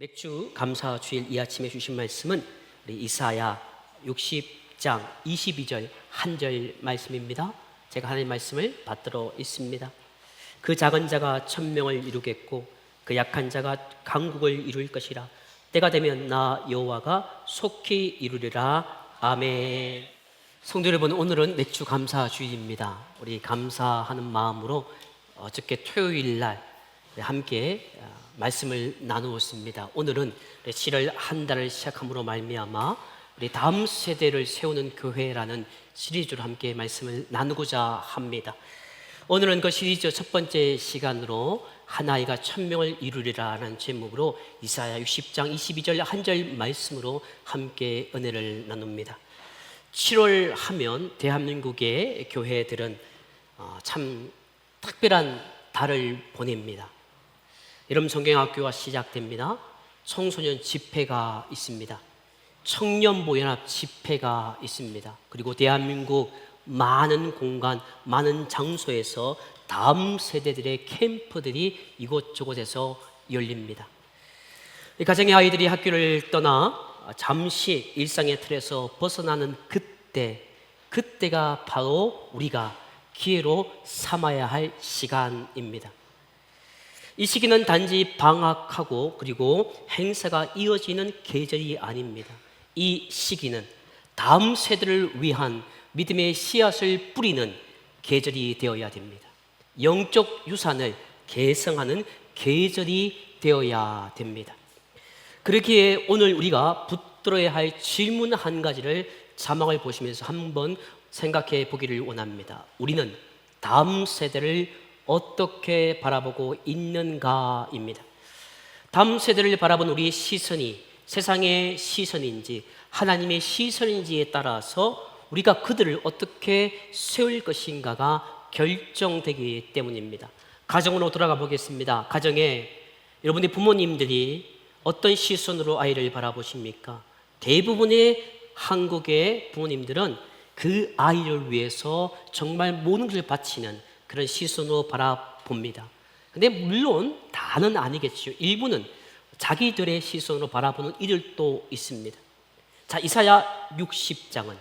맥주 감사 주일 이 아침에 주신 말씀은 우리 이사야 60장 22절 한 절 말씀입니다. 제가 하나님 말씀을 받들어 있습니다. 그 작은 자가 천명을 이루겠고 그 약한 자가 강국을 이룰 것이라. 때가 되면 나 여호와가 속히 이루리라. 아멘. 성도 여러분, 오늘은 맥주 감사 주일입니다. 우리 감사하는 마음으로 어저께 토요일 날 함께 말씀을 나누었습니다. 오늘은 7월 한 달을 시작함으로 말미암아 우리 다음 세대를 세우는 교회라는 시리즈로 함께 말씀을 나누고자 합니다. 오늘은 그 시리즈 첫 번째 시간으로 한 아이가 천명을 이루리라는 제목으로 이사야 60장 22절 한 절 말씀으로 함께 은혜를 나눕니다. 7월 하면 대한민국의 교회들은 참 특별한 달을 보냅니다. 여러분, 성경학교가 시작됩니다. 청소년 집회가 있습니다. 청년부 연합 집회가 있습니다. 그리고 대한민국 많은 공간, 많은 장소에서 다음 세대들의 캠프들이 이곳저곳에서 열립니다. 이 가정의 아이들이 학교를 떠나 잠시 일상의 틀에서 벗어나는 그때가 바로 우리가 기회로 삼아야 할 시간입니다. 이 시기는 단지 방학하고 그리고 행사가 이어지는 계절이 아닙니다. 이 시기는 다음 세대를 위한 믿음의 씨앗을 뿌리는 계절이 되어야 됩니다. 영적 유산을 개성하는 계절이 되어야 됩니다. 그렇기에 오늘 우리가 붙들어야 할 질문 한 가지를 자막을 보시면서 한번 생각해 보기를 원합니다. 우리는 다음 세대를 어떻게 바라보고 있는가입니다. 다음 세대를 바라본 우리의 시선이 세상의 시선인지 하나님의 시선인지에 따라서 우리가 그들을 어떻게 세울 것인가가 결정되기 때문입니다. 가정으로 돌아가 보겠습니다. 가정에 여러분의 부모님들이 어떤 시선으로 아이를 바라보십니까? 대부분의 한국의 부모님들은 그 아이를 위해서 정말 모든 것을 바치는 그런 시선으로 바라봅니다. 근데 물론 다는 아니겠죠. 일부는 자기들의 시선으로 바라보는 이들도 있습니다. 자, 이사야 60장은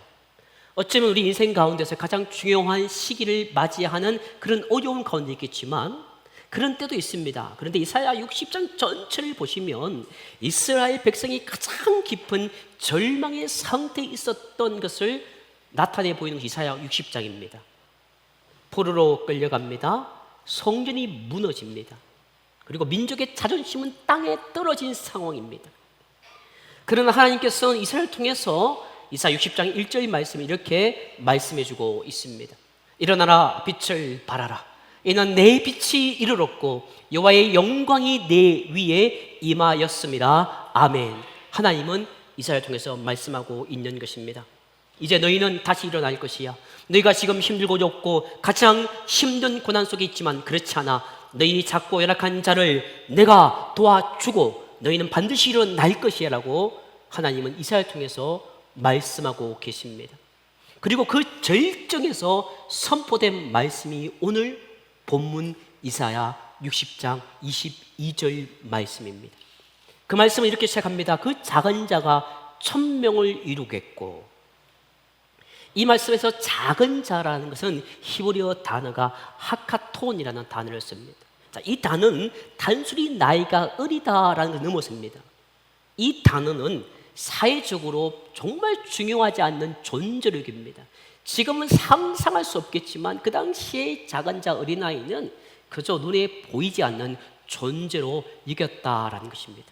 어쩌면 우리 인생 가운데서 가장 중요한 시기를 맞이하는 그런 어려운 가운데 있겠지만 그런 때도 있습니다. 그런데 이사야 60장 전체를 보시면 이스라엘 백성이 가장 깊은 절망의 상태에 있었던 것을 나타내 보이는 이사야 60장입니다. 포로로 끌려갑니다. 성전이 무너집니다. 그리고 민족의 자존심은 땅에 떨어진 상황입니다. 그러나 하나님께서는 이사야를 통해서 이사야 60장 1절 말씀을 이렇게 말씀해주고 있습니다. 일어나라, 빛을 발하라. 이는 내 빛이 이르렀고 여호와의 영광이 내 위에 임하였습니다. 아멘. 하나님은 이사야를 통해서 말씀하고 있는 것입니다. 이제 너희는 다시 일어날 것이야. 너희가 지금 힘들고 어렵고 가장 힘든 고난 속에 있지만 그렇지 않아. 너희 작고 연약한 자를 내가 도와주고 너희는 반드시 일어날 것이야 라고 하나님은 이사야를 통해서 말씀하고 계십니다. 그리고 그 절정에서 선포된 말씀이 오늘 본문 이사야 60장 22절 말씀입니다. 그 말씀은 이렇게 시작합니다. 그 작은 자가 천명을 이루겠고, 이 말씀에서 작은 자라는 것은 히브리어 단어가 하카톤이라는 단어를 씁니다. 자, 이 단어는 단순히 나이가 어리다라는 것을 넘어섭니다. 이 단어는 사회적으로 정말 중요하지 않는 존재를 얘기합니다. 지금은 상상할 수 없겠지만 그 당시에 작은 자 어린아이는 그저 눈에 보이지 않는 존재로 여겼다라는 것입니다.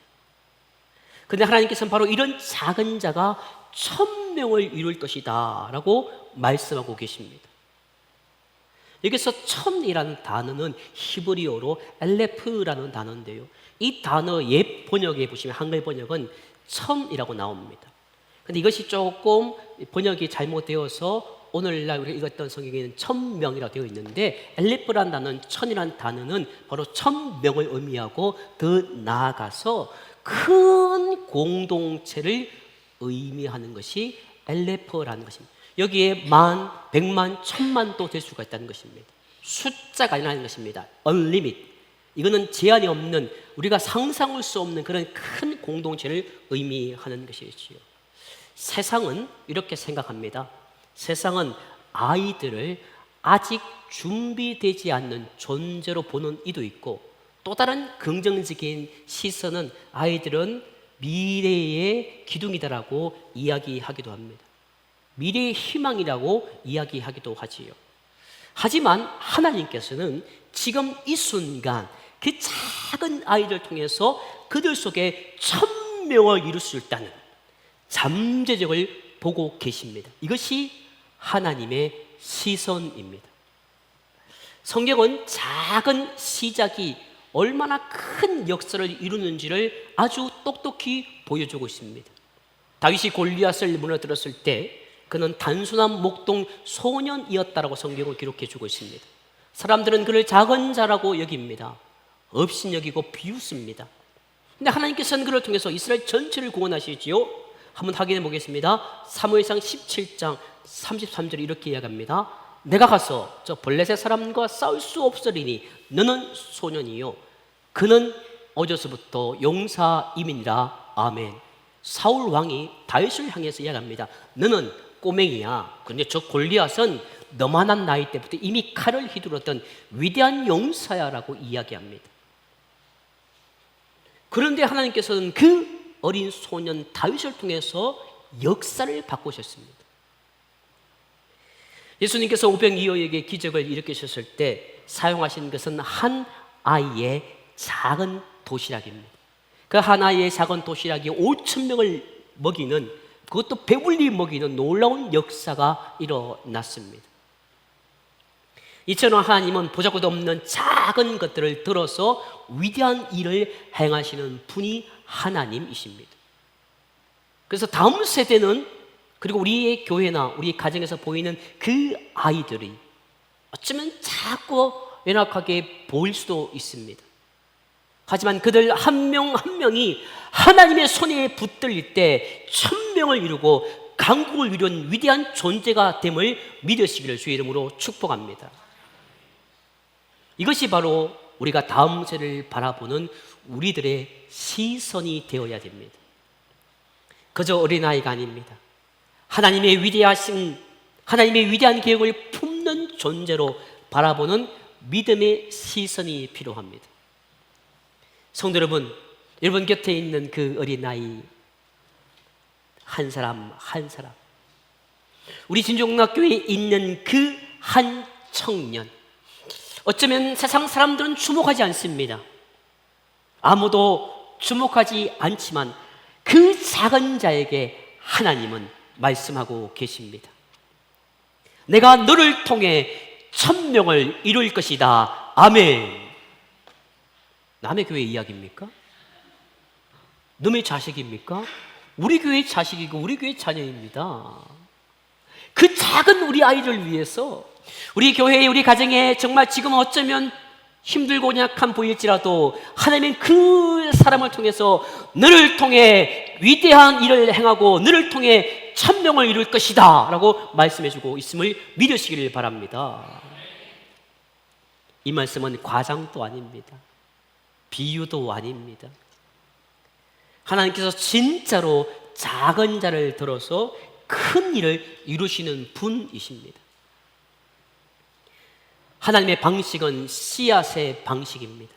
그런데 하나님께서는 바로 이런 작은 자가 천명을 이룰 것이다 라고 말씀하고 계십니다. 여기서 천이라는 단어는 히브리어로 엘레프라는 단어인데요, 이 단어 옛 번역에 보시면 한글 번역은 천이라고 나옵니다. 그런데 이것이 조금 번역이 잘못되어서 오늘날 우리가 읽었던 성경에는 천명이라고 되어 있는데, 엘레프라는 단어는 천이라는 단어는 바로 천명을 의미하고 더 나아가서 큰 공동체를 의미하는 것이 엘레퍼라는 것입니다. 여기에 만, 백만, 천만도 될 수가 있다는 것입니다. 숫자가 아니라는 것입니다. unlimited. 이거는 제한이 없는, 우리가 상상할 수 없는 그런 큰 공동체를 의미하는 것이지요. 세상은 이렇게 생각합니다. 세상은 아이들을 아직 준비되지 않는 존재로 보는 이도 있고, 또 다른 긍정적인 시선은 아이들은 미래의 기둥이다라고 이야기하기도 합니다. 미래의 희망이라고 이야기하기도 하지요. 하지만 하나님께서는 지금 이 순간 그 작은 아이를 통해서 그들 속에 천명을 이룰 수 있다는 잠재력을 보고 계십니다. 이것이 하나님의 시선입니다. 성경은 작은 시작이 얼마나 큰 역사를 이루는지를 아주 똑똑히 보여주고 있습니다. 다윗이 골리앗을 무너뜨렸을 때 그는 단순한 목동 소년이었다라고 성경을 기록해 주고 있습니다. 사람들은 그를 작은 자라고 여깁니다. 업신여기고 비웃습니다. 근데 하나님께서는 그를 통해서 이스라엘 전체를 구원하시지요. 한번 확인해 보겠습니다. 사무엘상 17장 33절에 이렇게 이야기합니다. 내가 가서 저 블레셋 사람과 싸울 수 없으리니 너는 소년이요 그는 어려서부터 용사임이니라. 아멘. 사울 왕이 다윗을 향해서 이야기합니다. 너는 꼬맹이야. 그런데 저 골리앗은 너만한 나이 때부터 이미 칼을 휘두르던 위대한 용사야라고 이야기합니다. 그런데 하나님께서는 그 어린 소년 다윗을 통해서 역사를 바꾸셨습니다. 예수님께서 오병이어에게 기적을 일으키셨을 때 사용하신 것은 한 아이의 작은 도시락입니다. 그 한 아이의 작은 도시락이 5,000명을 먹이는, 그것도 배불리 먹이는 놀라운 역사가 일어났습니다. 이처럼 하나님은 보잘것도 없는 작은 것들을 들어서 위대한 일을 행하시는 분이 하나님이십니다. 그래서 다음 세대는, 그리고 우리의 교회나 우리 가정에서 보이는 그 아이들이 어쩌면 작고 연약하게 보일 수도 있습니다. 하지만 그들 한 명 한 명이 하나님의 손에 붙들릴 때 천명을 이루고 강국을 이룬 위대한 존재가 됨을 믿으시기를 주의 이름으로 축복합니다. 이것이 바로 우리가 다음 세대를 바라보는 우리들의 시선이 되어야 됩니다. 그저 어린아이가 아닙니다. 하나님의 위대한 계획을 품는 존재로 바라보는 믿음의 시선이 필요합니다. 성도 여러분, 여러분 곁에 있는 그 어린아이 한 사람 한 사람, 우리 진종학교에 있는 그 한 청년, 어쩌면 세상 사람들은 주목하지 않습니다. 아무도 주목하지 않지만 그 작은 자에게 하나님은 말씀하고 계십니다. 내가 너를 통해 천명을 이룰 것이다. 아멘. 남의 교회 이야기입니까? 너의 자식입니까? 우리 교회 자식이고 우리 교회 자녀입니다. 그 작은 우리 아이를 위해서 우리 교회에, 우리 가정에 정말 지금 어쩌면 힘들고 약한 보일지라도 하나님은 그 사람을 통해서 너를 통해 위대한 일을 행하고 너를 통해 천명을 이룰 것이다 라고 말씀해주고 있음을 믿으시기를 바랍니다. 이 말씀은 과장도 아닙니다. 비유도 아닙니다. 하나님께서 진짜로 작은 자를 들어서 큰 일을 이루시는 분이십니다. 하나님의 방식은 씨앗의 방식입니다.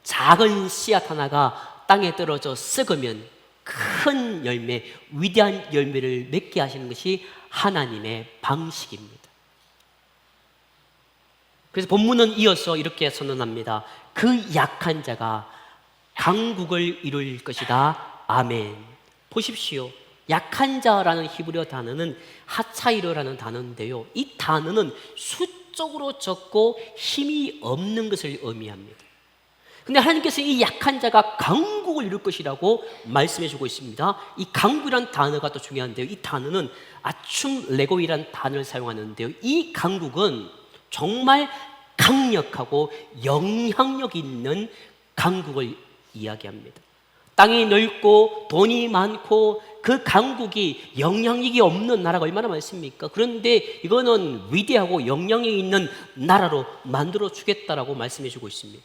작은 씨앗 하나가 땅에 떨어져 썩으면 큰 열매, 위대한 열매를 맺게 하시는 것이 하나님의 방식입니다. 그래서 본문은 이어서 이렇게 선언합니다. 그 약한 자가 강국을 이룰 것이다. 아멘. 보십시오. 약한 자라는 히브리어 단어는 하차이르라는 단어인데요, 이 단어는 수적으로 적고 힘이 없는 것을 의미합니다. 근데 하나님께서 이 약한 자가 강국을 이룰 것이라고 말씀해 주고 있습니다. 이 강국이란 단어가 또 중요한데요, 이 단어는 아춤 레고이란 단어를 사용하는데요, 이 강국은 정말 강력하고 영향력 있는 강국을 이야기합니다. 땅이 넓고 돈이 많고 그 강국이 영향력이 없는 나라가 얼마나 많습니까? 그런데 이거는 위대하고 영향력이 있는 나라로 만들어 주겠다라고 말씀해 주고 있습니다.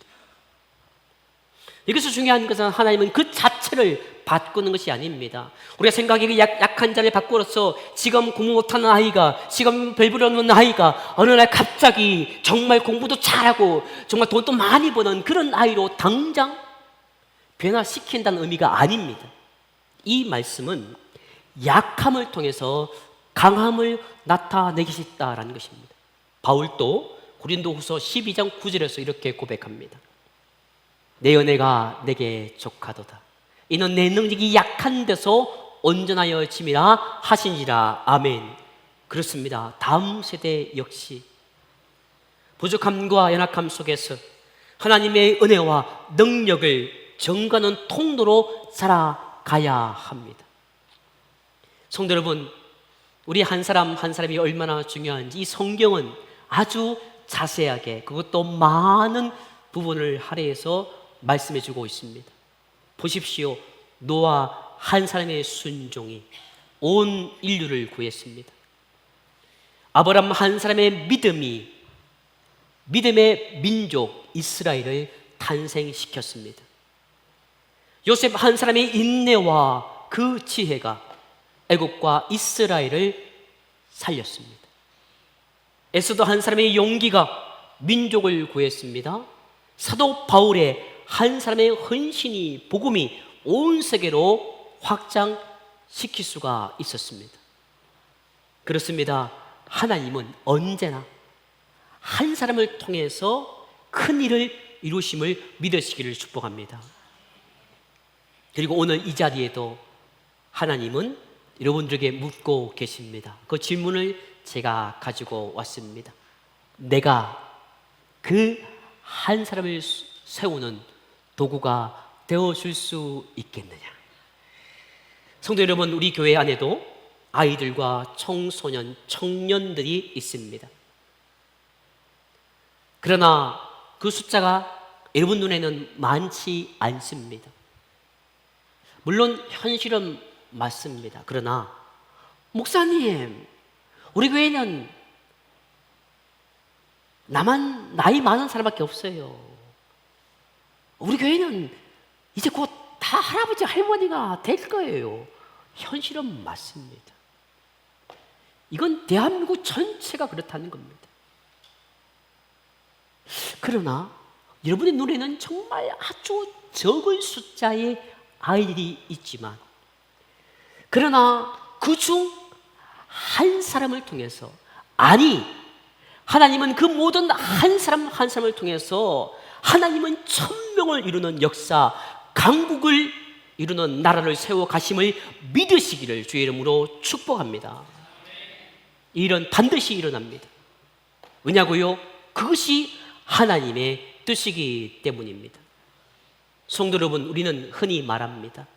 여기서 중요한 것은 하나님은 그 자체를 바꾸는 것이 아닙니다. 우리가 생각하기에 약한 자를 바꾸어서 지금 공부 못하는 아이가, 지금 별 볼 없는 아이가 어느 날 갑자기 정말 공부도 잘하고 정말 돈도 많이 버는 그런 아이로 당장 변화시킨다는 의미가 아닙니다. 이 말씀은 약함을 통해서 강함을 나타내겠다라는 것입니다. 바울도 고린도후서 12장 9절에서 이렇게 고백합니다. 내 은혜가 내게 족하도다. 이는 내 능력이 약한 데서 온전하여 짐이라 하시니라. 아멘. 그렇습니다. 다음 세대 역시 부족함과 연약함 속에서 하나님의 은혜와 능력을 전가하는 통로로 살아가야 합니다. 성도 여러분, 우리 한 사람 한 사람이 얼마나 중요한지 이 성경은 아주 자세하게, 그것도 많은 부분을 할애해서 말씀해 주고 있습니다. 보십시오. 노아 한 사람의 순종이 온 인류를 구했습니다. 아브라함 한 사람의 믿음이 믿음의 민족 이스라엘을 탄생시켰습니다. 요셉 한 사람의 인내와 그 지혜가 애국과 이스라엘을 살렸습니다. 에스더 한 사람의 용기가 민족을 구했습니다. 사도 바울의 한 사람의 헌신이, 복음이 온 세계로 확장시킬 수가 있었습니다. 그렇습니다. 하나님은 언제나 한 사람을 통해서 큰 일을 이루심을 믿으시기를 축복합니다. 그리고 오늘 이 자리에도 하나님은 여러분들에게 묻고 계십니다. 그 질문을 제가 가지고 왔습니다. 내가 그 한 사람을 세우는 도구가 되어줄 수 있겠느냐? 성도 여러분, 우리 교회 안에도 아이들과 청소년, 청년들이 있습니다. 그러나 그 숫자가 여러분 눈에는 많지 않습니다. 물론 현실은 맞습니다. 그러나 목사님, 우리 교회는 나이 많은 사람밖에 없어요. 우리 교회는 이제 곧 다 할아버지 할머니가 될 거예요. 현실은 맞습니다. 이건 대한민국 전체가 그렇다는 겁니다. 그러나 여러분의 눈에는 정말 아주 적은 숫자의 아이들이 있지만, 그러나 그중 한 사람을 통해서, 아니 하나님은 그 모든 한 사람 한 사람을 통해서 하나님은 천명을 이루는 역사, 강국을 이루는 나라를 세워 가심을 믿으시기를 주의 이름으로 축복합니다. 이 일은 반드시 일어납니다. 왜냐고요? 그것이 하나님의 뜻이기 때문입니다. 성도 여러분, 우리는 흔히 말합니다.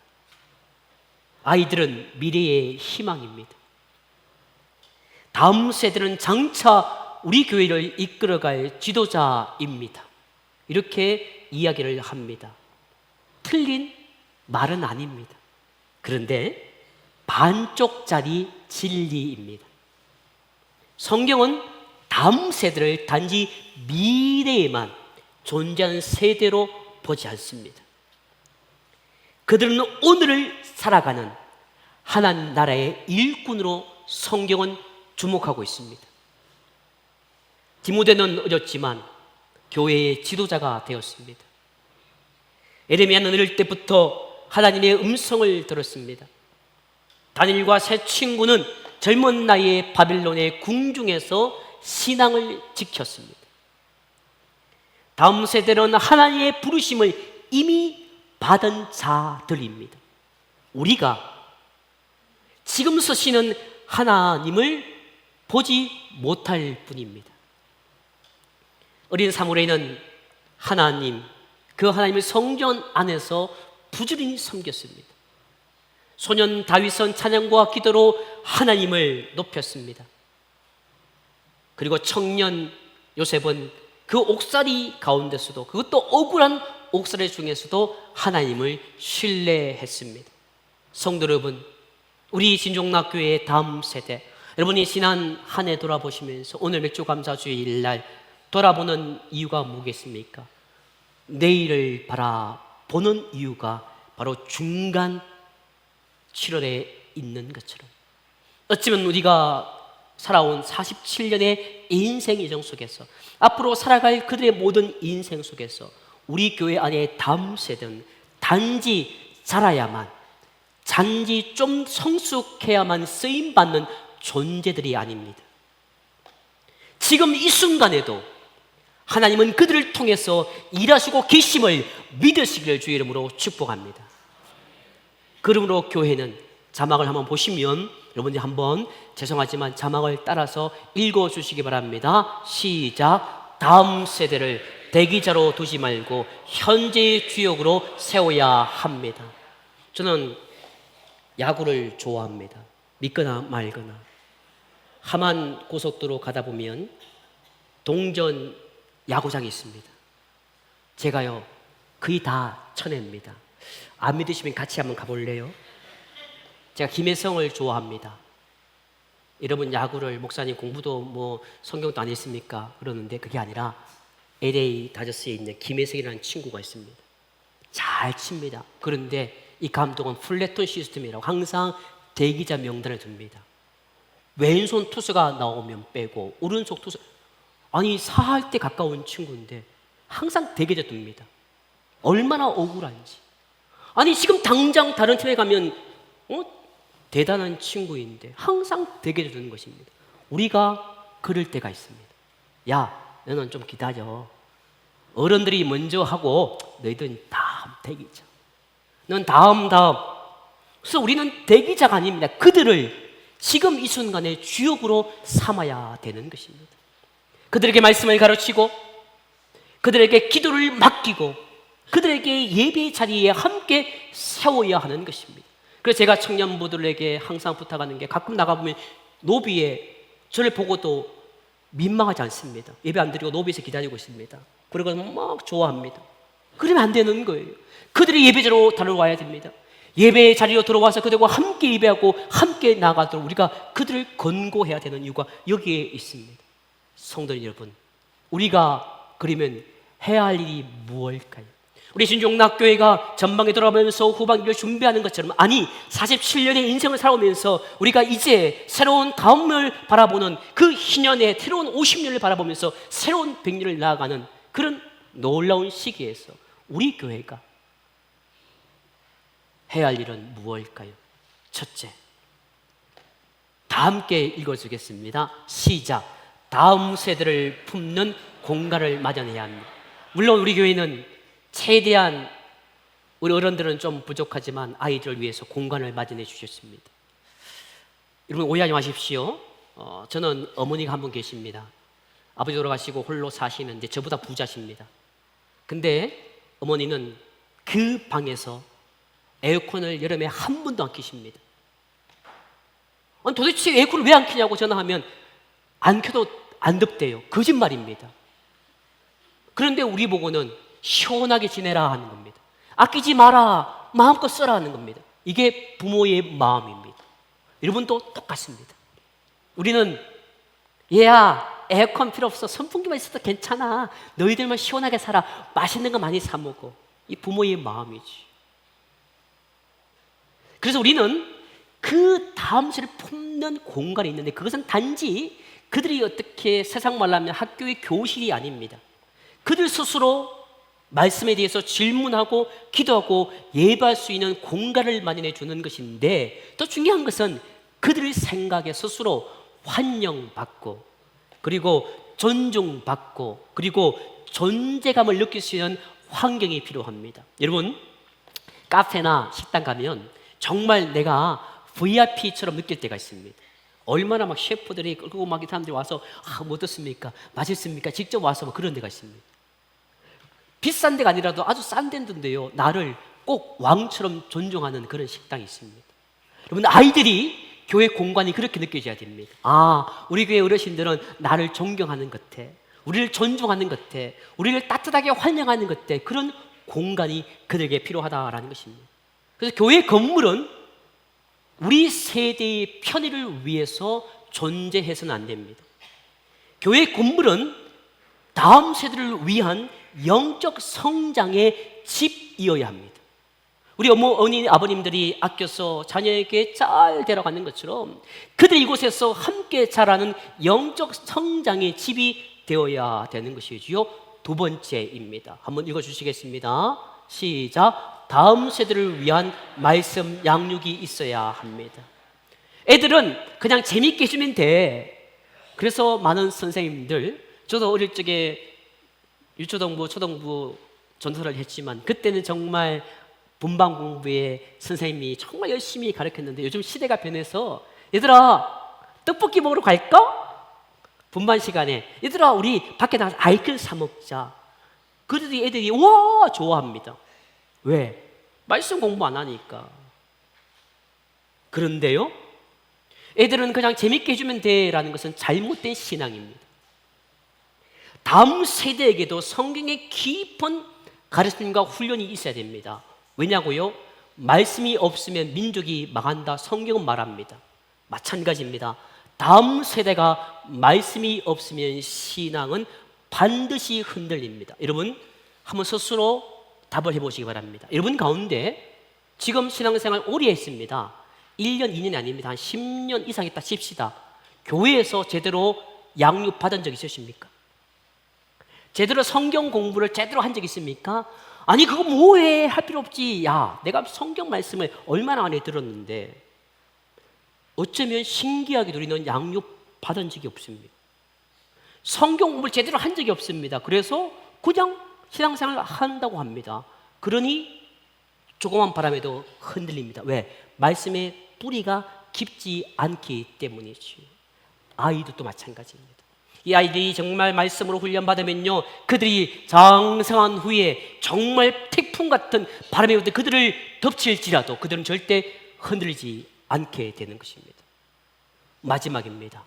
아이들은 미래의 희망입니다. 다음 세대는 장차 우리 교회를 이끌어갈 지도자입니다. 이렇게 이야기를 합니다. 틀린 말은 아닙니다. 그런데 반쪽짜리 진리입니다. 성경은 다음 세대를 단지 미래에만 존재하는 세대로 보지 않습니다. 그들은 오늘을 살아가는 하나님 나라의 일꾼으로 성경은 주목하고 있습니다. 디모데는 어렸지만 교회의 지도자가 되었습니다. 에레미야는 어릴 때부터 하나님의 음성을 들었습니다. 다니엘과 세 친구는 젊은 나이에 바빌론의 궁중에서 신앙을 지켰습니다. 다음 세대는 하나님의 부르심을 이미 받은 자들입니다. 우리가 지금 서시는 하나님을 보지 못할 뿐입니다. 어린 사무엘은 하나님, 그 하나님의 성전 안에서 부지런히 섬겼습니다. 소년 다윗은 찬양과 기도로 하나님을 높였습니다. 그리고 청년 요셉은 그 옥살이 가운데서도, 그것도 억울한 옥살이 중에서도 하나님을 신뢰했습니다. 성도 여러분, 우리 신종락교회의 다음 세대, 여러분이 지난 한 해 돌아보시면서 오늘 맥주감사주일 날 돌아보는 이유가 뭐겠습니까? 내일을 바라보는 이유가 바로 중간 7월에 있는 것처럼, 어쩌면 우리가 살아온 47년의 인생 여정 속에서, 앞으로 살아갈 그들의 모든 인생 속에서 우리 교회 안에 다음 세대는 단지 자라야만, 단지 좀 성숙해야만 쓰임받는 존재들이 아닙니다. 지금 이 순간에도 하나님은 그들을 통해서 일하시고 계심을 믿으시기를 주의 이름으로 축복합니다. 그러므로 교회는, 자막을 한번 보시면 여러분들이 한번, 죄송하지만 자막을 따라서 읽어주시기 바랍니다. 시작. 다음 세대를 대기자로 두지 말고 현재의 주역으로 세워야 합니다. 저는 야구를 좋아합니다. 믿거나 말거나. 함안 고속도로 가다 보면 동전 야구장이 있습니다. 제가요 거의 다 쳐냅니다. 안 믿으시면 같이 한번 가볼래요? 제가 김혜성을 좋아합니다. 여러분, 야구를, 목사님 공부도 뭐 성경도 안 했습니까? 그러는데 그게 아니라 LA 다저스에 있는 김혜성이라는 친구가 있습니다. 잘 칩니다. 그런데 이 감독은 플래톤 시스템이라고 항상 대기자 명단을 둡니다. 왼손 투수가 나오면 빼고 오른쪽 투수, 아니 4할 때 가까운 친구인데 항상 대기자 둡니다. 얼마나 억울한지. 아니 지금 당장 다른 팀에 가면 대단한 친구인데 항상 대기자 두는 것입니다. 우리가 그럴 때가 있습니다. 야, 너는 좀 기다려. 어른들이 먼저 하고 너희들은 다음 대기자. 넌 다음. 그래서 우리는 대기자가 아닙니다. 그들을 지금 이 순간에 주역으로 삼아야 되는 것입니다. 그들에게 말씀을 가르치고, 그들에게 기도를 맡기고, 그들에게 예배의 자리에 함께 세워야 하는 것입니다. 그래서 제가 청년부들에게 항상 부탁하는 게, 가끔 나가보면 노비에 저를 보고도 민망하지 않습니다. 예배 안 드리고 노비에서 기다리고 있습니다. 그리고 막 좋아합니다. 그러면 안 되는 거예요. 그들이 예배자로 들어와야 됩니다. 예배의 자리로 들어와서 그들과 함께 예배하고 함께 나가도록 우리가 그들을 권고해야 되는 이유가 여기에 있습니다. 성도 여러분, 우리가 그러면 해야 할 일이 무엇일까요? 우리 신종락교회가 전방에 돌아가면서 후반기를 준비하는 것처럼, 아니 47년의 인생을 살아오면서 우리가 이제 새로운 다음을 바라보는, 그 희년의 새로운 50년을 바라보면서 새로운 100년을 나아가는 그런 놀라운 시기에서 우리 교회가 해야 할 일은 무엇일까요? 첫째, 다 함께 읽어주겠습니다. 시작. 다음 세대를 품는 공간을 마련해야 합니다. 물론 우리 교회는 최대한, 우리 어른들은 좀 부족하지만 아이들을 위해서 공간을 마련해 주셨습니다. 여러분 오해하지 마십시오. 저는 어머니가 한 분 계십니다. 아버지 돌아가시고 홀로 사시는데 저보다 부자십니다. 근데 어머니는 그 방에서 에어컨을 여름에 한 번도 안 켜십니다. 아니, 도대체 에어컨을 왜 안 켜냐고 전화하면 안 켜도 안 덥대요. 거짓말입니다. 그런데 우리 보고는 시원하게 지내라 하는 겁니다. 아끼지 마라, 마음껏 써라 하는 겁니다. 이게 부모의 마음입니다. 여러분도 똑같습니다. 우리는 얘야 에어컨 필요 없어, 선풍기만 있어도 괜찮아, 너희들만 시원하게 살아, 맛있는 거 많이 사 먹어. 이 부모의 마음이지. 그래서 우리는 그 다음 세를 품는 공간이 있는데, 그것은 단지 그들이 어떻게, 세상 말로 하면 학교의 교실이 아닙니다. 그들 스스로 말씀에 대해서 질문하고 기도하고 예배할 수 있는 공간을 마련해 주는 것인데, 또 중요한 것은 그들의 생각에 스스로 환영받고, 그리고 존중받고, 그리고 존재감을 느낄 수 있는 환경이 필요합니다. 여러분, 카페나 식당 가면 정말 내가 VIP처럼 느낄 때가 있습니다. 얼마나 막 셰프들이 끌고 막 이 사람들이 와서 뭐 어떻습니까? 맛있습니까? 직접 와서 뭐 그런 데가 있습니다. 비싼 데가 아니라도 아주 싼 데인데요, 나를 꼭 왕처럼 존중하는 그런 식당이 있습니다. 여러분, 아이들이 교회 공간이 그렇게 느껴져야 됩니다. 아, 우리 교회 어르신들은 나를 존경하는 것 같아, 우리를 존중하는 것 같아, 우리를 따뜻하게 환영하는 것 같아. 그런 공간이 그들에게 필요하다라는 것입니다. 그래서 교회 건물은 우리 세대의 편의를 위해서 존재해서는 안 됩니다. 교회 건물은 다음 세대를 위한 영적 성장의 집이어야 합니다. 우리 어머니, 아버님들이 아껴서 자녀에게 잘 데려가는 것처럼 그들이 이곳에서 함께 자라는 영적 성장의 집이 되어야 되는 것이지요. 두 번째입니다. 한번 읽어주시겠습니다. 시작. 다음 세대를 위한 말씀 양육이 있어야 합니다. 애들은 그냥 재밌게 해주면 돼. 그래서 많은 선생님들, 저도 어릴 적에 유초등부, 초등부 전도를 했지만 그때는 정말 분반 공부에 선생님이 정말 열심히 가르쳤는데 요즘 시대가 변해서 얘들아 떡볶이 먹으러 갈까? 분반 시간에 얘들아 우리 밖에 나가서 아이스크림 사 먹자. 그래도 애들이 와 좋아합니다. 왜? 말씀 공부 안 하니까. 그런데요, 애들은 그냥 재밌게 해주면 돼라는 것은 잘못된 신앙입니다. 다음 세대에게도 성경의 깊은 가르침과 훈련이 있어야 됩니다. 왜냐고요? 말씀이 없으면 민족이 망한다. 성경은 말합니다. 마찬가지입니다. 다음 세대가 말씀이 없으면 신앙은 반드시 흔들립니다. 여러분 한번 스스로 답을 해보시기 바랍니다. 여러분 가운데 지금 신앙생활 오래 했습니다. 1년, 2년이 아닙니다. 한 10년 이상 했다 칩시다. 교회에서 제대로 양육 받은 적 있으십니까? 제대로 성경 공부를 제대로 한 적 있습니까? 아니 그거 뭐해 할 필요 없지. 야 내가 성경 말씀을 얼마나 안에 들었는데 어쩌면 신기하게도 우리는 양육 받은 적이 없습니다. 성경 공부를 제대로 한 적이 없습니다. 그래서 그냥 신앙생활을 한다고 합니다. 그러니 조그만 바람에도 흔들립니다. 왜? 말씀의 뿌리가 깊지 않기 때문이지. 아이들도 마찬가지입니다. 이 아이들이 정말 말씀으로 훈련받으면요 그들이 장성한 후에 정말 태풍 같은 바람이 올 때 그들을 덮칠지라도 그들은 절대 흔들리지 않게 되는 것입니다. 마지막입니다.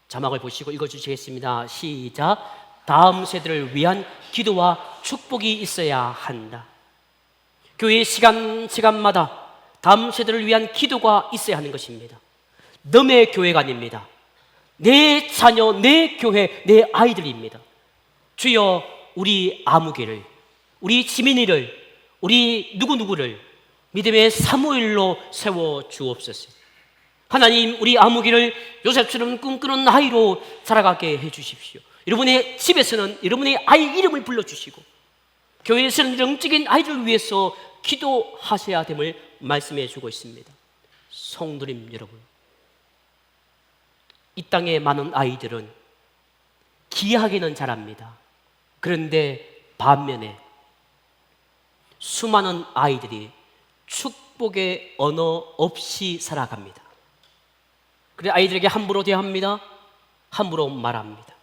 자막을 보시고 읽어주시겠습니다. 시작. 다음 세대를 위한 기도와 축복이 있어야 한다. 교회 시간마다 다음 세대를 위한 기도가 있어야 하는 것입니다. 너의 교회가 아닙니다. 내 자녀, 내 교회, 내 아이들입니다. 주여 우리 아무개를, 우리 지민이를, 우리 누구누구를 믿음의 사무엘로 세워주옵소서. 하나님 우리 아무개를 요셉처럼 꿈꾸는 아이로 자라가게 해주십시오. 여러분의 집에서는 여러분의 아이 이름을 불러주시고 교회에서는 영적인 아이들을 위해서 기도하셔야 됨을 말씀해 주고 있습니다. 성도님 여러분, 이 땅에 많은 아이들은 기하게는 자랍니다. 그런데 반면에 수많은 아이들이 축복의 언어 없이 살아갑니다. 그래 아이들에게 함부로 대합니다. 함부로 말합니다.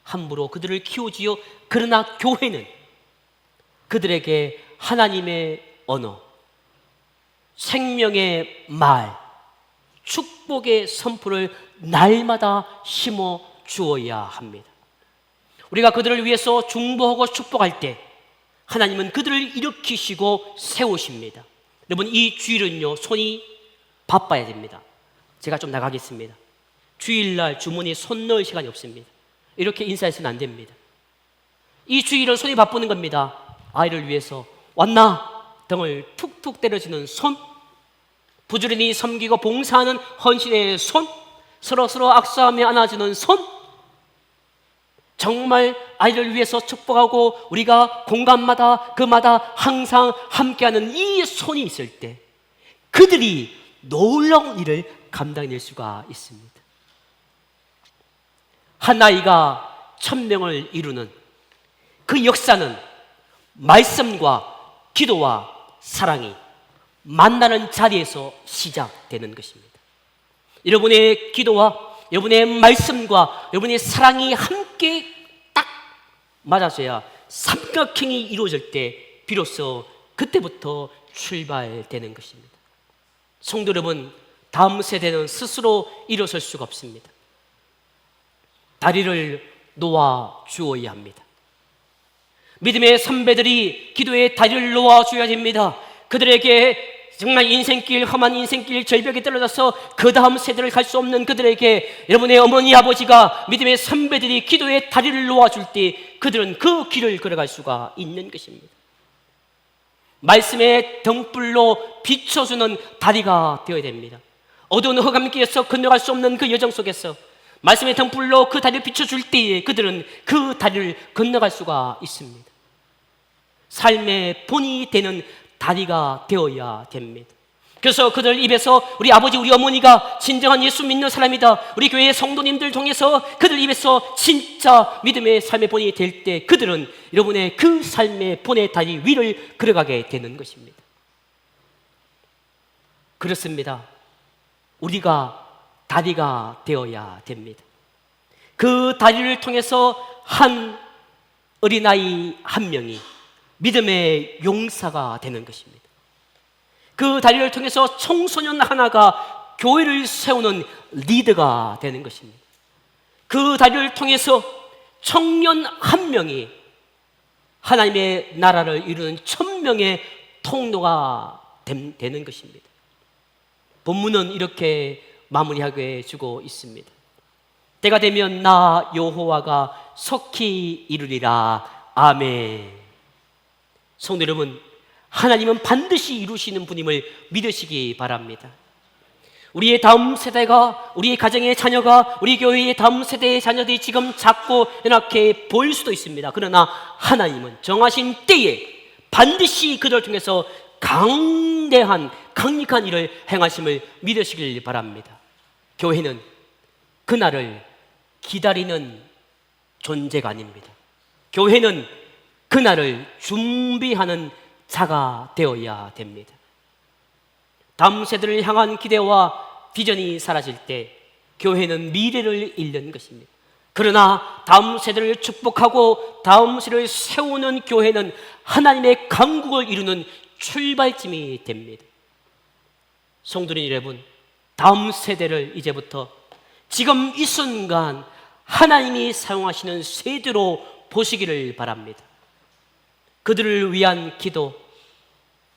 함부로 그들을 키우지요. 그러나 교회는 그들에게 하나님의 언어, 생명의 말, 축복의 선포를 날마다 심어 주어야 합니다. 우리가 그들을 위해서 중보하고 축복할 때 하나님은 그들을 일으키시고 세우십니다. 여러분 이 주일은요 손이 바빠야 됩니다. 제가 좀 나가겠습니다. 주일날 주머니에 손 넣을 시간이 없습니다. 이렇게 인사해서는 안 됩니다. 이 주일은 손이 바쁘는 겁니다. 아이를 위해서 왔나? 등을 툭툭 때려주는 손, 부지런히 섬기고 봉사하는 헌신의 손, 서로서로 악수하며 안아주는 손, 정말 아이를 위해서 축복하고 우리가 공간마다 그마다 항상 함께하는 이 손이 있을 때 그들이 놀라운 일을 감당해낼 수가 있습니다. 한 아이가 1000명을 이루는 그 역사는 말씀과 기도와 사랑이 만나는 자리에서 시작되는 것입니다. 여러분의 기도와 여러분의 말씀과 여러분의 사랑이 함께 딱 맞아서야 삼각형이 이루어질 때 비로소 그때부터 출발되는 것입니다. 성도 여러분, 다음 세대는 스스로 일어설 수가 없습니다. 다리를 놓아 주어야 합니다. 믿음의 선배들이 기도에 다리를 놓아 줘야 됩니다. 그들에게 정말 인생길, 험한 인생길 절벽에 떨어져서 그 다음 세대를 갈 수 없는 그들에게 여러분의 어머니 아버지가 믿음의 선배들이 기도의 다리를 놓아줄 때 그들은 그 길을 걸어갈 수가 있는 것입니다. 말씀의 등불로 비춰주는 다리가 되어야 됩니다. 어두운 흑암길에서 건너갈 수 없는 그 여정 속에서 말씀의 등불로 그 다리를 비춰줄 때에 그들은 그 다리를 건너갈 수가 있습니다. 삶의 본이 되는 다리가 되어야 됩니다. 그래서 그들 입에서 우리 아버지, 우리 어머니가 진정한 예수 믿는 사람이다, 우리 교회의 성도님들 통해서 그들 입에서 진짜 믿음의 삶의 본이 될 때 그들은 여러분의 그 삶의 본의 다리 위를 걸어가게 되는 것입니다. 그렇습니다. 우리가 다리가 되어야 됩니다. 그 다리를 통해서 한 어린아이 한 명이 믿음의 용사가 되는 것입니다. 그 다리를 통해서 청소년 하나가 교회를 세우는 리더가 되는 것입니다. 그 다리를 통해서 청년 한 명이 하나님의 나라를 이루는 1000명의 통로가 되는 것입니다. 본문은 이렇게 마무리하게 주고 있습니다. 때가 되면 나 여호와가 속히 이루리라. 아멘. 성도 여러분, 하나님은 반드시 이루시는 분임을 믿으시기 바랍니다. 우리의 다음 세대가, 우리의 가정의 자녀가, 우리 교회의 다음 세대의 자녀들이 지금 작고 연약해 보일 수도 있습니다. 그러나 하나님은 정하신 때에 반드시 그들을 통해서 강대한 강력한 일을 행하심을 믿으시길 바랍니다. 교회는 그날을 기다리는 존재가 아닙니다. 교회는 그날을 준비하는 자가 되어야 됩니다. 다음 세대를 향한 기대와 비전이 사라질 때 교회는 미래를 잃는 것입니다. 그러나 다음 세대를 축복하고 다음 세대를 세우는 교회는 하나님의 강국을 이루는 출발점이 됩니다. 성도님 여러분, 다음 세대를 이제부터 지금 이 순간 하나님이 사용하시는 세대로 보시기를 바랍니다. 그들을 위한 기도,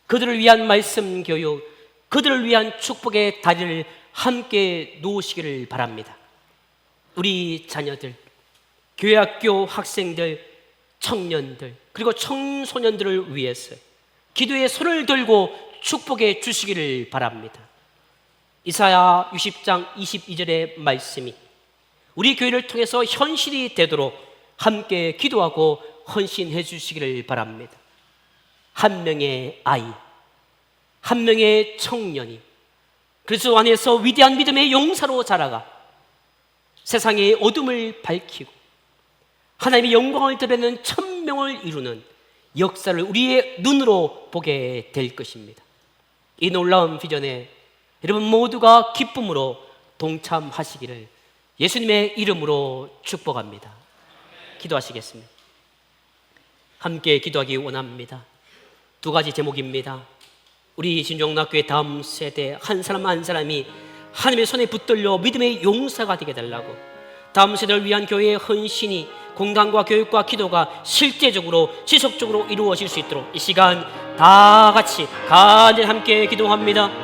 그들을 위한 말씀 교육, 그들을 위한 축복의 다리를 함께 놓으시기를 바랍니다. 우리 자녀들, 교회학교 학생들, 청년들, 그리고 청소년들을 위해서 기도의 손을 들고 축복해 주시기를 바랍니다. 이사야 60장 22절의 말씀이 우리 교회를 통해서 현실이 되도록 함께 기도하고 헌신해 주시기를 바랍니다. 한 명의 아이, 한 명의 청년이 그리스도 안에서 위대한 믿음의 용사로 자라가 세상의 어둠을 밝히고 하나님의 영광을 드러내는 1000명을 이루는 역사를 우리의 눈으로 보게 될 것입니다. 이 놀라운 비전에 여러분 모두가 기쁨으로 동참하시기를 예수님의 이름으로 축복합니다. 기도하시겠습니다. 함께 기도하기 원합니다. 두 가지 제목입니다. 우리 진정학교의 다음 세대 한 사람 한 사람이 하나님의 손에 붙들려 믿음의 용사가 되게 달라고, 다음 세대를 위한 교회의 헌신이 공간과 교육과 기도가 실제적으로 지속적으로 이루어질 수 있도록 이 시간 다 같이 간절히 함께 기도합니다.